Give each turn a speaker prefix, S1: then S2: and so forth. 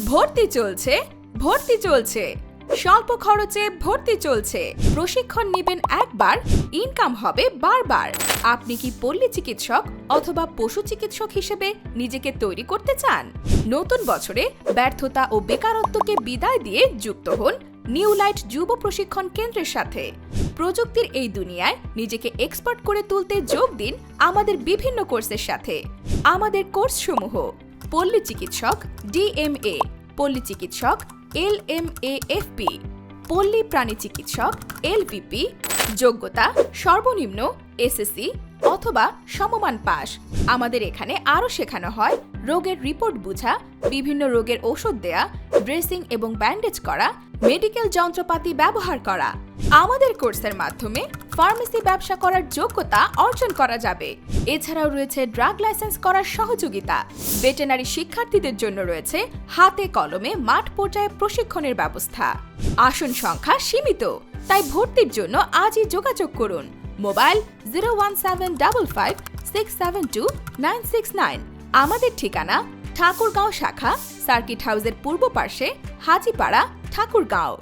S1: ভর্তি চলছে, ভর্তি চলছে। স্বল্প খরচে ভর্তি চলছে। প্রশিক্ষণ নেবেন একবার, ইনকাম হবে বারবার। আপনি কি পল্লী চিকিৎসক অথবা পশু চিকিৎসক হিসেবে নিজেকে তৈরি করতে চান? নতুন বছরে ব্যর্থতা ও বেকারত্বকে বিদায় দিয়ে যুক্ত হন নিউ লাইট যুব প্রশিক্ষণ কেন্দ্রের সাথে। প্রযুক্তির এই দুনিয়ায় নিজেকে এক্সপার্ট করে তুলতে যোগ দিন আমাদের বিভিন্ন কোর্সের সাথে। আমাদের কোর্সসমূহ: পল্লী চিকিৎসক DMA, পল্লী চিকিৎসক LMAFP, পল্লী প্রাণী চিকিৎসক LPP। যোগ্যতা সর্বনিম্ন SSC অথবা সমমান পাস। আমাদের এখানে আরও শেখানো হয় রোগের রিপোর্ট বোঝা, বিভিন্ন রোগের ওষুধ দেয়া, ড্রেসিং এবং ব্যান্ডেজ করা, মেডিকেল যন্ত্রপাতি ব্যবহার করা। আমাদের কোর্সের মাধ্যমে ফার্মেসি ব্যবসা করার যোগ্যতা অর্জন করা যাবে। এছাড়াও রয়েছে ড্রাগ লাইসেন্স করার সহযোগিতা। ভেটেরিনারি শিক্ষার্থীদের জন্য রয়েছে হাতে কলমে মাঠ পর্যায়ে প্রশিক্ষণের ব্যবস্থা। আসন সংখ্যা সীমিত, তাই ভর্তির জন্য আজই যোগাযোগ করুন। মোবাইল 01755672969। আমাদের ঠিকানা ঠাকুরগাঁও শাখা, সার্কিট হাউসের পূর্ব পার্শ্বে, হাজিপাড়া, ঠাকুরগাঁও।